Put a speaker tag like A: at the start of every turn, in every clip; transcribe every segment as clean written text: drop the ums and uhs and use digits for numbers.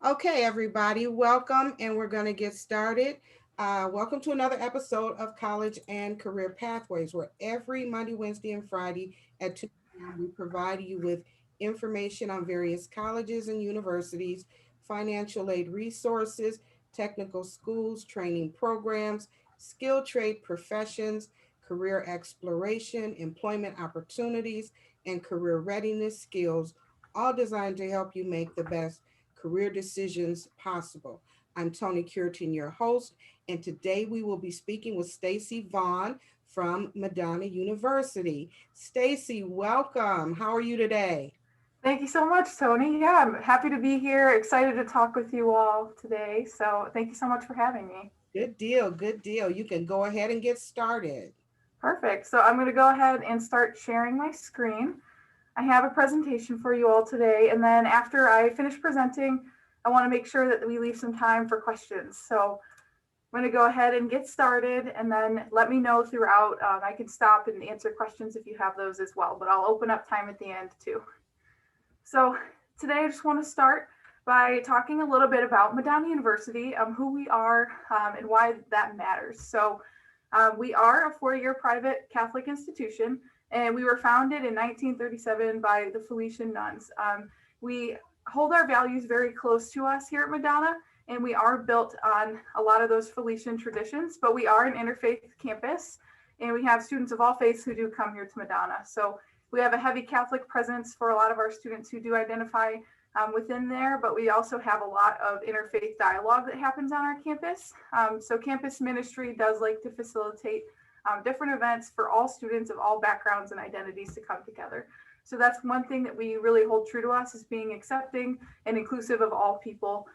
A: Okay, everybody, welcome, and we're going to get started. Welcome to another episode of College and Career Pathways, where every Monday, Wednesday, and Friday at 2 p.m. we provide you with information on various colleges and universities, financial aid resources, technical schools, training programs, skilled trade professions, career exploration, employment opportunities, and career readiness skills, all designed to help you make the best career decisions possible. I'm Toni Curitin, your host, and today we will be speaking with Stacy Vaughn from Madonna University. Stacy, welcome. How are you today?
B: Thank you so much, Tony. Yeah, I'm happy to be here. Excited to talk with you all today. So, thank you so much for having me.
A: Good deal, good deal. You can go ahead and get started.
B: Perfect. So, I'm going to go ahead and start sharing my screen. I have a presentation for you all today. And then, after I finish presenting, I want to make sure that we leave some time for questions. So, I'm going to go ahead and get started and then let me know throughout. I can stop and answer questions if you have those as well, but I'll open up time at the end too. So today I just want to start by talking a little bit about Madonna University, who we are, and why that matters. So we are a four-year private Catholic institution, and we were founded in 1937 by the Felician nuns. We hold our values very close to us here at Madonna, and we are built on a lot of those Felician traditions, but we are an interfaith campus, and we have students of all faiths who do come here to Madonna. So we have a heavy Catholic presence for a lot of our students who do identify within there, but we also have a lot of interfaith dialogue that happens on our campus. So campus ministry does like to facilitate different events for all students of all backgrounds and identities to come together. So that's one thing that we really hold true to us, is being accepting and inclusive of all people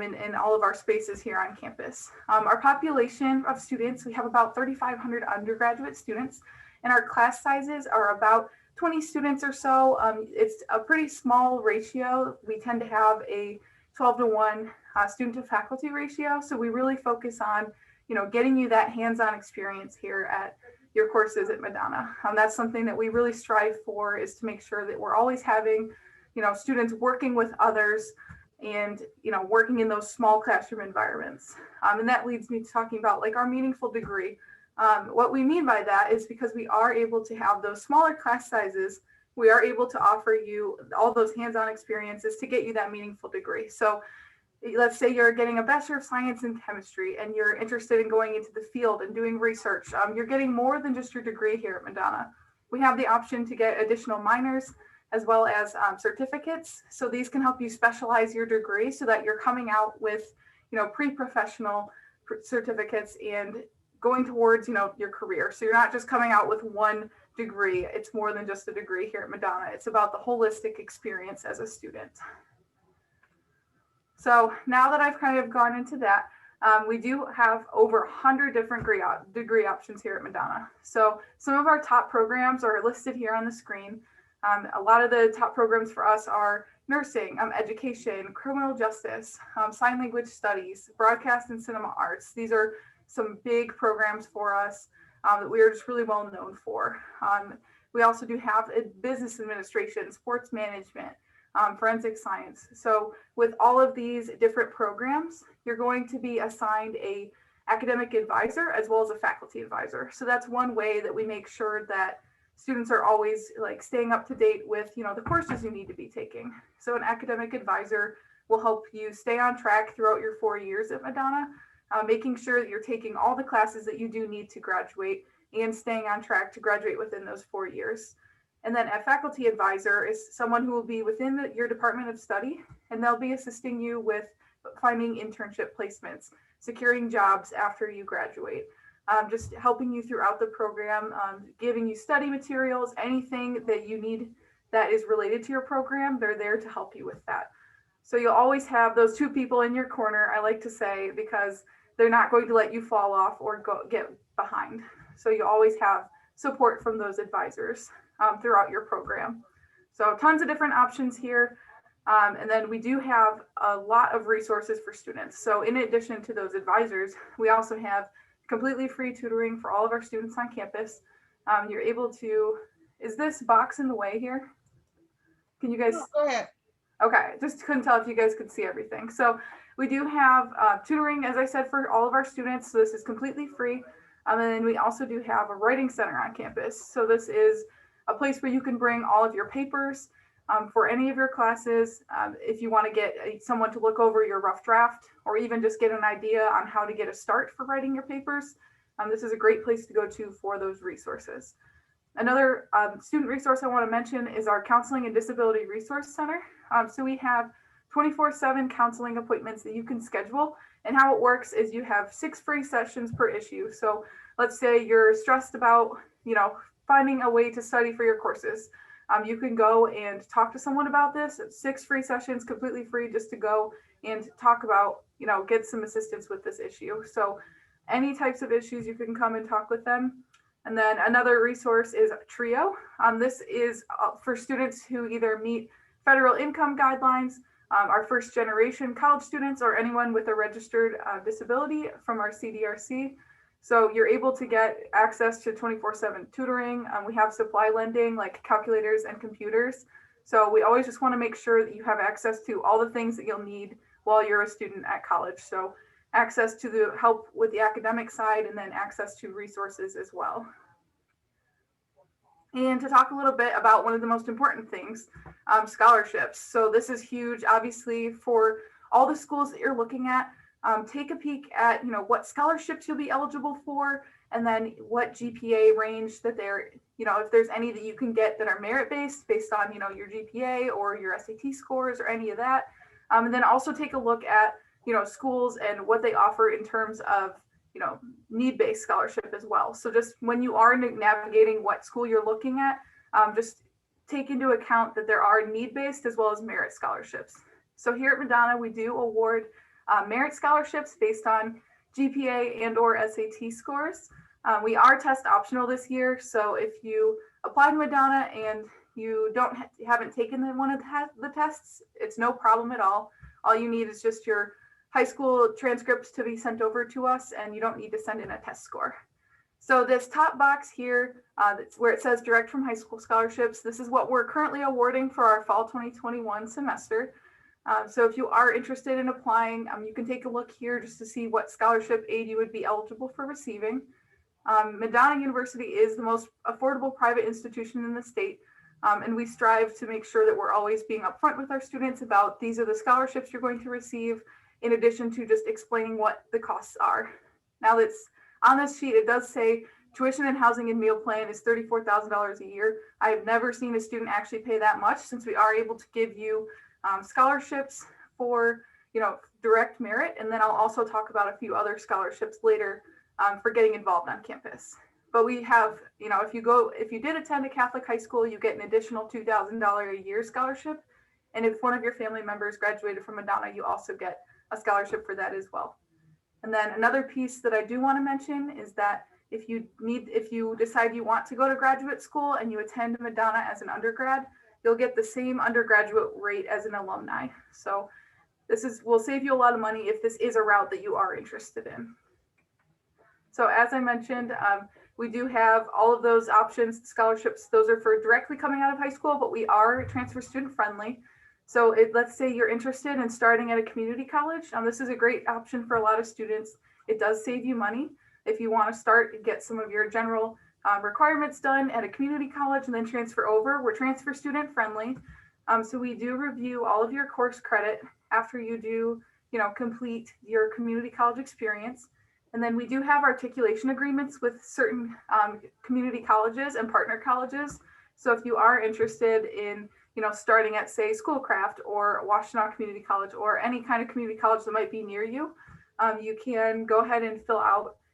B: in all of our spaces here on campus. Our population of students, we have about 3,500 undergraduate students, and our class sizes are about 20 students or so. It's a pretty small ratio. We tend to have a 12-to-1 student to faculty ratio. So we really focus on, getting you that hands-on experience here at your courses at Madonna. That's something that we really strive for, is to make sure that we're always having, students working with others and, working in those small classroom environments. And that leads me to talking about like our meaningful degree. What we mean by that is because we are able to have those smaller class sizes, we are able to offer you all those hands-on experiences to get you that meaningful degree. So let's say you're getting a Bachelor of Science in Chemistry and you're interested in going into the field and doing research. You're getting more than just your degree here at Madonna. We have the option to get additional minors as well as certificates. So these can help you specialize your degree so that you're coming out with, pre-professional certificates and going towards, your career. So you're not just coming out with one degree. It's more than just a degree here at Madonna. It's about the holistic experience as a student. So now that I've kind of gone into that, we do have over 100 different degree options here at Madonna. So some of our top programs are listed here on the screen. A lot of the top programs for us are nursing, education, criminal justice, sign language studies, broadcast and cinema arts. These are some big programs for us that we are just really well known for. We also do have a business administration, sports management, forensic science. So with all of these different programs, you're going to be assigned a academic advisor as well as a faculty advisor. So that's one way that we make sure that students are always like staying up to date with, the courses you need to be taking. So an academic advisor will help you stay on track throughout your 4 years at Madonna, making sure that you're taking all the classes that you do need to graduate and staying on track to graduate within those 4 years. And then a faculty advisor is someone who will be within your department of study, and they'll be assisting you with finding internship placements, securing jobs after you graduate, just helping you throughout the program, giving you study materials, anything that you need that is related to your program, they're there to help you with that. So you'll always have those two people in your corner, I like to say, because they're not going to let you fall off or get behind. So you always have support from those advisors throughout your program. So tons of different options here. And then we do have a lot of resources for students. So in addition to those advisors, we also have completely free tutoring for all of our students on campus. You're able to, is this box in the way here? Can you guys?
A: No, go ahead.
B: Okay, just couldn't tell if you guys could see everything. So we do have tutoring, as I said, for all of our students. So this is completely free. And then we also do have a writing center on campus. So this is a place where you can bring all of your papers for any of your classes. If you want to get someone to look over your rough draft, or even just get an idea on how to get a start for writing your papers, this is a great place to go to for those resources. Another student resource I want to mention is our Counseling and Disability Resource Center. So we have 24/7 counseling appointments that you can schedule. And how it works is you have 6 free sessions per issue. So let's say you're stressed about, finding a way to study for your courses. You can go and talk to someone about this. It's 6 free sessions, completely free, just to go and talk about, get some assistance with this issue. So any types of issues, you can come and talk with them. And then another resource is TRIO. This is for students who either meet federal income guidelines, our first generation college students, or anyone with a registered disability from our CDRC. So you're able to get access to 24/7 tutoring. We have supply lending like calculators and computers. So we always just want to make sure that you have access to all the things that you'll need while you're a student at college. So access to the help with the academic side, and then access to resources as well. And to talk a little bit about one of the most important things, scholarships. So this is huge, obviously, for all the schools that you're looking at. Take a peek at, what scholarships you'll be eligible for, and then what GPA range that they're, if there's any that you can get that are merit-based based on, your GPA or your SAT scores or any of that. And then also take a look at, schools and what they offer in terms of, need-based scholarship as well. So just when you are navigating what school you're looking at, just take into account that there are need-based as well as merit scholarships. So here at Madonna, we do award merit scholarships based on GPA and or SAT scores. We are test optional this year. So if you apply to Madonna and you haven't taken one of the tests, it's no problem at all. All you need is just your high school transcripts to be sent over to us, and you don't need to send in a test score. So this top box here, that's where it says direct from high school scholarships, this is what we're currently awarding for our fall 2021 semester. So if you are interested in applying, you can take a look here just to see what scholarship aid you would be eligible for receiving. Madonna University is the most affordable private institution in the state. And we strive to make sure that we're always being upfront with our students about these are the scholarships you're going to receive, in addition to just explaining what the costs are. Now that's on this sheet, it does say tuition and housing and meal plan is $34,000 a year. I have never seen a student actually pay that much, since we are able to give you scholarships for, direct merit. And then I'll also talk about a few other scholarships later for getting involved on campus. But we have, if you did attend a Catholic high school, you get an additional $2,000 a year scholarship. And if one of your family members graduated from Madonna, you also get a scholarship for that as well. And then another piece that I do want to mention is that if you decide you want to go to graduate school and you attend Madonna as an undergrad, you'll get the same undergraduate rate as an alumni. So will save you a lot of money if this is a route that you are interested in. So as I mentioned, we do have all of those options, scholarships. Those are for directly coming out of high school, but we are transfer student friendly. So let's say you're interested in starting at a community college. This is a great option for a lot of students. It does save you money. If you want to start and get some of your general requirements done at a community college and then transfer over, we're transfer student friendly. So we do review all of your course credit after you do, complete your community college experience. And then we do have articulation agreements with certain community colleges and partner colleges. So if you are interested in, starting at, say, Schoolcraft or Washtenaw Community College or any kind of community college that might be near you, you can go ahead and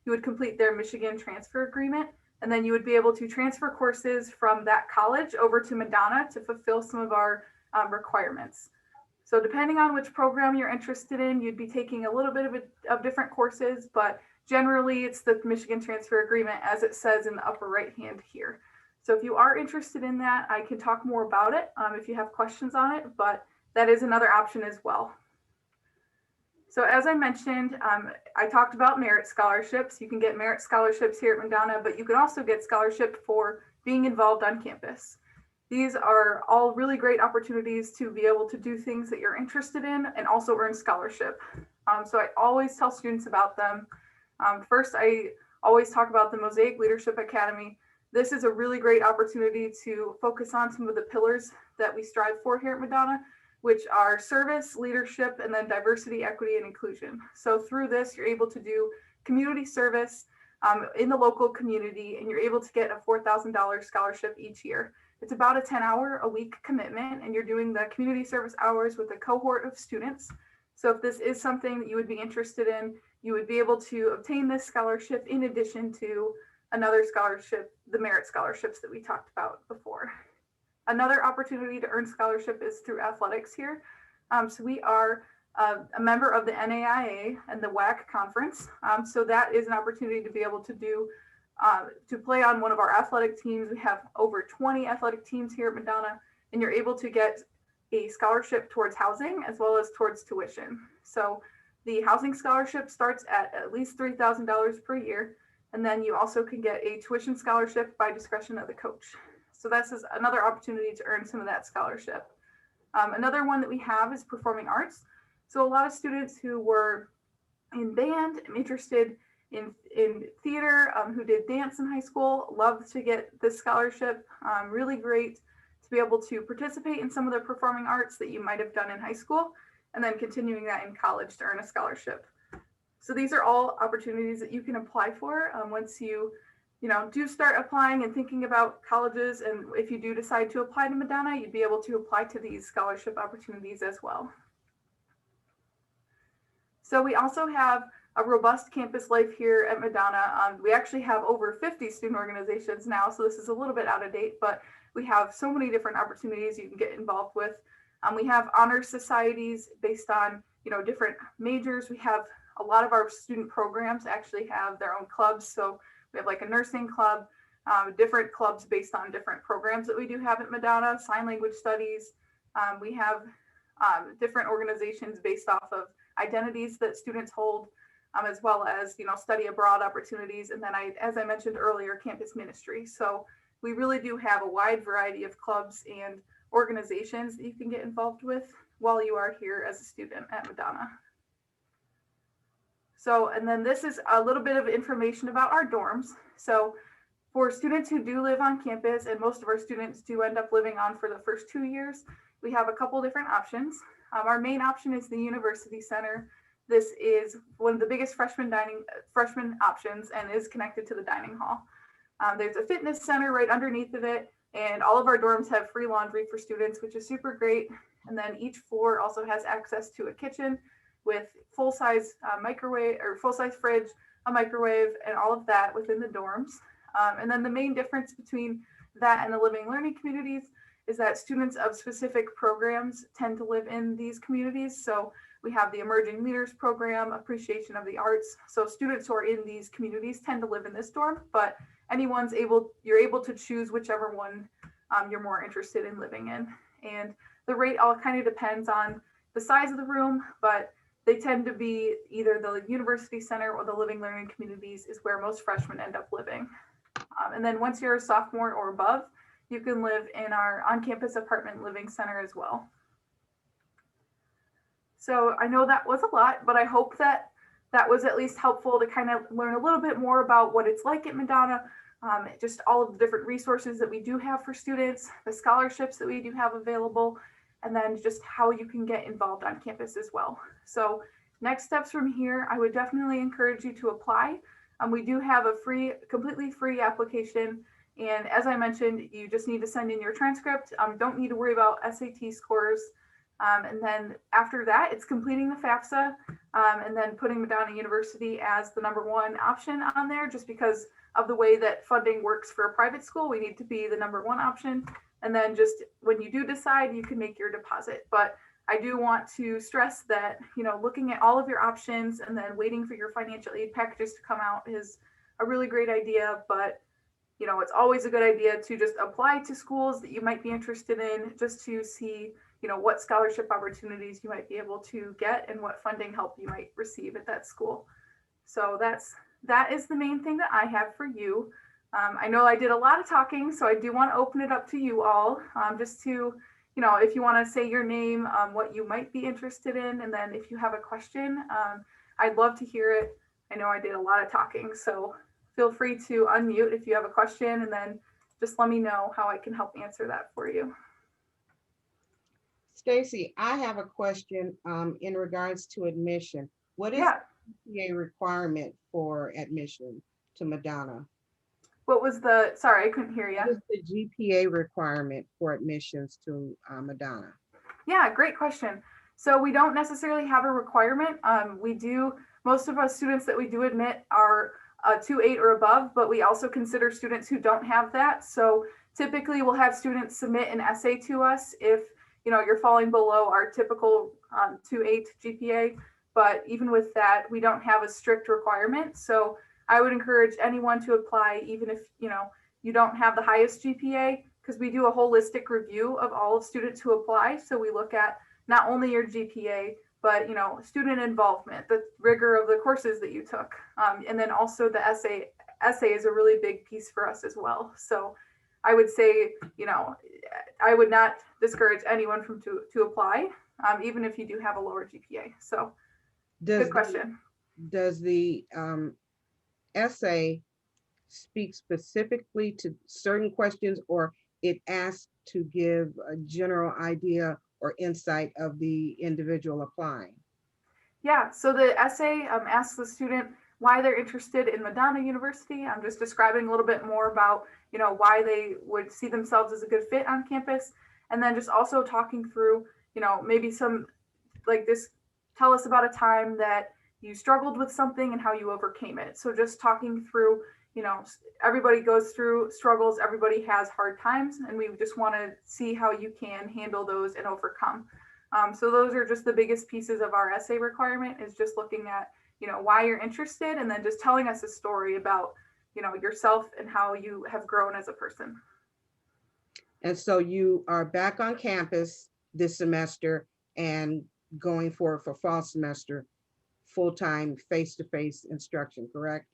B: you would complete their Michigan transfer agreement, and then you would be able to transfer courses from that college over to Madonna to fulfill some of our requirements. So depending on which program you're interested in, you'd be taking a little bit of different courses, but generally it's the Michigan transfer agreement as it says in the upper right hand here. So if you are interested in that, I can talk more about it if you have questions on it, but that is another option as well. So as I mentioned, I talked about merit scholarships. You can get merit scholarships here at Madonna, but you can also get scholarship for being involved on campus. These are all really great opportunities to be able to do things that you're interested in and also earn scholarship. So I always tell students about them. First, I always talk about the Mosaic Leadership Academy. This is a really great opportunity to focus on some of the pillars that we strive for here at Madonna, which are service, leadership, and then diversity, equity, and inclusion. So through this, you're able to do community service in the local community, and you're able to get a $4,000 scholarship each year. It's about a 10-hour-a-week commitment, and you're doing the community service hours with a cohort of students. So if this is something that you would be interested in, you would be able to obtain this scholarship in addition to another scholarship, the merit scholarships that we talked about before. Another opportunity to earn scholarship is through athletics here. So we are a member of the NAIA and the WAC conference. So that is an opportunity to be able to do, to play on one of our athletic teams. We have over 20 athletic teams here at Madonna, and you're able to get a scholarship towards housing as well as towards tuition. So the housing scholarship starts at least $3,000 per year. And then you also can get a tuition scholarship by discretion of the coach. So this is another opportunity to earn some of that scholarship. Another one that we have is performing arts. So a lot of students who were in band and interested in theater, who did dance in high school, love to get this scholarship. Really great to be able to participate in some of the performing arts that you might have done in high school, and then continuing that in college to earn a scholarship. So these are all opportunities that you can apply for once you do start applying and thinking about colleges. And if you do decide to apply to Madonna, you'd be able to apply to these scholarship opportunities as well. So we also have a robust campus life here at Madonna. We actually have over 50 student organizations now, so this is a little bit out of date, but we have so many different opportunities you can get involved with. We have honor societies based on different majors. We have a lot of our student programs actually have their own clubs. So we have like a nursing club, different clubs based on different programs that we do have at Madonna, sign language studies. We have different organizations based off of identities that students hold, as well as study abroad opportunities. And then as I mentioned earlier, campus ministry. So we really do have a wide variety of clubs and organizations that you can get involved with while you are here as a student at Madonna. So, and then this is a little bit of information about our dorms. So for students who do live on campus, and most of our students do end up living on for the first 2 years, we have a couple different options. Our main option is the University Center. This is one of the biggest freshman options and is connected to the dining hall. There's a fitness center right underneath of it, and all of our dorms have free laundry for students, which is super great. And then each floor also has access to a kitchen with full-size microwave or full-size fridge, a microwave, and all of that within the dorms. And then the main difference between that and the living learning communities is that students of specific programs tend to live in these communities. So we have the Emerging Leaders Program, Appreciation of the Arts. So students who are in these communities tend to live in this dorm, but you're able to choose whichever one you're more interested in living in. And the rate all kind of depends on the size of the room, but they tend to be either the University Center or the Living Learning Communities is where most freshmen end up living. And then once you're a sophomore or above, you can live in our on-campus apartment living center as well. So I know that was a lot, but I hope that was at least helpful to kind of learn a little bit more about what it's like at Madonna, just all of the different resources that we do have for students, the scholarships that we do have available, and then just how you can get involved on campus as well. So next steps from here, I would definitely encourage you to apply. We do have a completely free application. And as I mentioned, you just need to send in your transcript. Don't need to worry about SAT scores. And then after that, it's completing the FAFSA and then putting Madonna University as the #1 option on there, just because of the way that funding works for a private school. We need to be the #1 option. And then just when you do decide, you can make your deposit. But I do want to stress that, looking at all of your options and then waiting for your financial aid packages to come out is a really great idea. But, it's always a good idea to just apply to schools that you might be interested in, just to see, what scholarship opportunities you might be able to get and what funding help you might receive at that school. So that is the main thing that I have for you. I know I did a lot of talking, so I do want to open it up to you all, just to, if you want to say your name, what you might be interested in, and then if you have a question, I'd love to hear it. I know I did a lot of talking, so feel free to unmute if you have a question, and then just let me know how I can help answer that for you.
A: Stacy, I have a question in regards to admission. What is
B: Yeah.
A: the GPA requirement for admission to Madonna?
B: What was the, sorry, I couldn't hear you.
A: What is the GPA requirement for admissions to Madonna?
B: Yeah, great question. So we don't necessarily have a requirement. We do, most of us students that we do admit are 2.8 or above, but we also consider students who don't have that. So typically we'll have students submit an essay to us if you're falling below our typical 2.8 GPA. But even with that, we don't have a strict requirement. So I would encourage anyone to apply, even if you don't have the highest GPA, because we do a holistic review of all of students who apply. So we look at not only your GPA, but student involvement, the rigor of the courses that you took, and then also the essay. Essay is a really big piece for us as well. So I would say, I would not discourage anyone from to apply, even if you do have a lower GPA. So good question.
A: Does the essay speak specifically to certain questions, or it asks to give a general idea or insight of the individual applying?
B: Yeah, so the essay asks the student why they're interested in Madonna University. I'm just describing a little bit more about, why they would see themselves as a good fit on campus. And then just also talking through, maybe some like this, tell us about a time that you struggled with something and how you overcame it. So just talking through, everybody goes through struggles, everybody has hard times, and we just want to see how you can handle those and overcome. So those are just the biggest pieces of our essay requirement, is just looking at, why you're interested, and then just telling us a story about, yourself and how you have grown as a person.
A: And so you are back on campus this semester and going for fall semester, full-time face-to-face instruction, correct?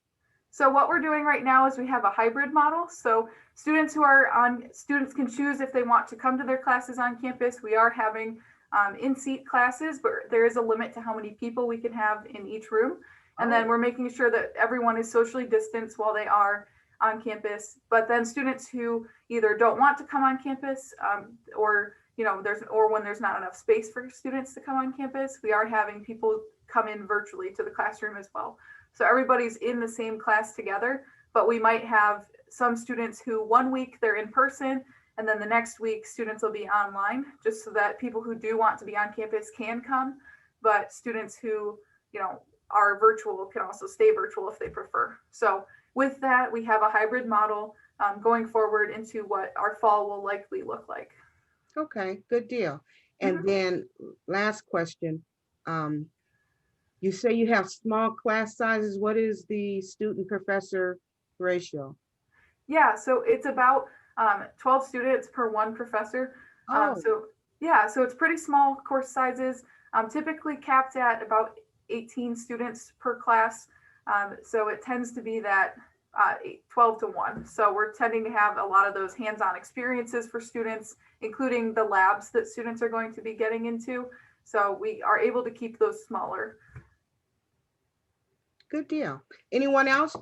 B: So what we're doing right now is we have a hybrid model. So students can choose if they want to come to their classes on campus. We are having in-seat classes, but there is a limit to how many people we can have in each room. And then we're making sure that everyone is socially distanced while they are on campus. But then students who either don't want to come on campus, or when there's not enough space for students to come on campus, we are having people come in virtually to the classroom as well. So everybody's in the same class together, but we might have some students who 1 week they're in person, and then the next week students will be online, just so that people who do want to be on campus can come, but students who are virtual can also stay virtual if they prefer. So with that, we have a hybrid model going forward into what our fall will likely look like.
A: Okay, good deal. And then last question, you say you have small class sizes. What is the student professor ratio?
B: Yeah, so it's about 12 students per one professor. So it's pretty small course sizes, typically capped at about 18 students per class. So it tends to be that 12 to 1. So we're tending to have a lot of those hands-on experiences for students, including the labs that students are going to be getting into. So we are able to keep those smaller.
A: Good deal. Anyone else?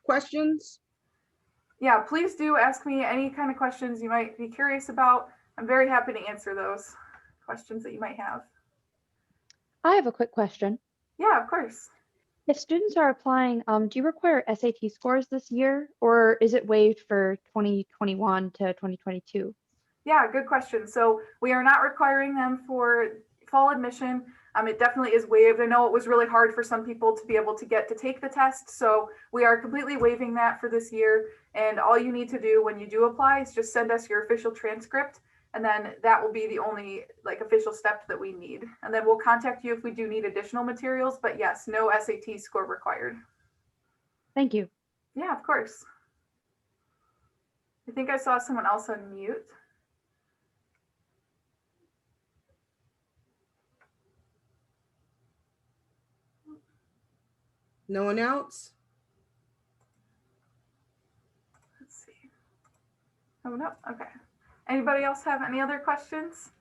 A: Questions?
B: Yeah, please do ask me any kind of questions you might be curious about. I'm very happy to answer those questions that you might have.
C: I have a quick question.
B: Yeah, of course.
C: If students are applying, do you require SAT scores this year, or is it waived for 2021 to 2022?
B: Yeah, good question. So we are not requiring them for fall admission. It definitely is waived. I know it was really hard for some people to be able to get to take the test. So we are completely waiving that for this year. And all you need to do when you do apply is just send us your official transcript. And then that will be the only official step that we need. And then we'll contact you if we do need additional materials. But yes, no SAT score required.
C: Thank you.
B: Yeah, of course. I think I saw someone else on mute.
A: No one else?
B: Oh, no. Okay. Anybody else have any other questions?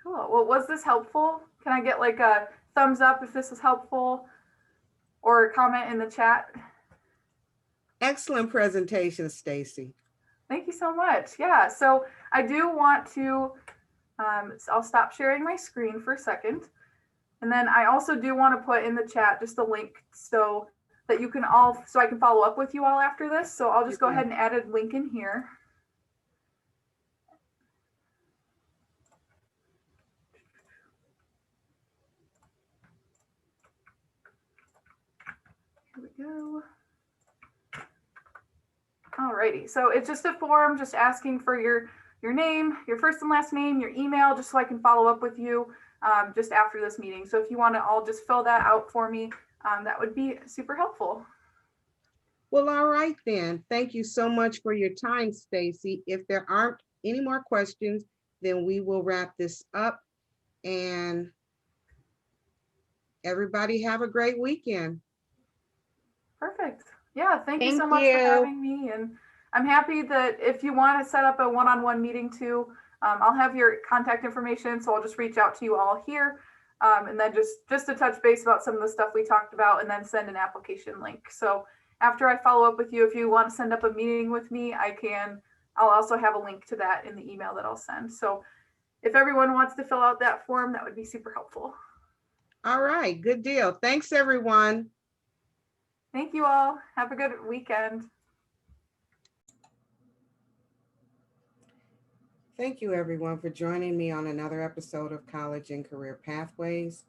B: Cool. Well, was this helpful? Can I get like a thumbs up if this was helpful or a comment in the chat?
A: Excellent presentation, Stacy.
B: Thank you so much. Yeah. So I do want to, I'll stop sharing my screen for a second. And then I also do want to put in the chat just a link so that you can all, so I can follow up with you all after this. So I'll just go ahead and add a link in here. Here we go. Alrighty, so it's just a form just asking for your name, your first and last name, your email, just so I can follow up with you just after this meeting. So if you want to all just fill that out for me, that would be super helpful.
A: Well, all right then. Thank you so much for your time, Stacy. If there aren't any more questions, then we will wrap this up, and everybody have a great weekend.
B: Perfect. Yeah, thank you so
A: Thank
B: much for
A: you.
B: having me. And I'm happy that if you want to set up a one-on-one meeting too, I'll have your contact information. So I'll just reach out to you all here. And then just to touch base about some of the stuff we talked about and then send an application link. So after I follow up with you, if you want to send up a meeting with me, I'll also have a link to that in the email that I'll send. So if everyone wants to fill out that form, that would be super helpful.
A: All right, good deal. Thanks, everyone.
B: Thank you all. Have a good weekend.
A: Thank you, everyone, for joining me on another episode of College and Career Pathways.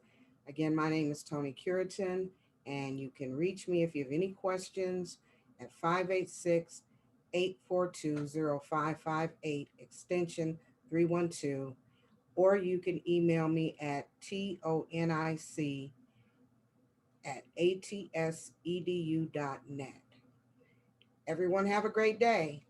A: Again, my name is Toni Curitan, and you can reach me if you have any questions at 586-842-0558, extension 312, or you can email me at tonic@atsedu.net. Everyone have a great day.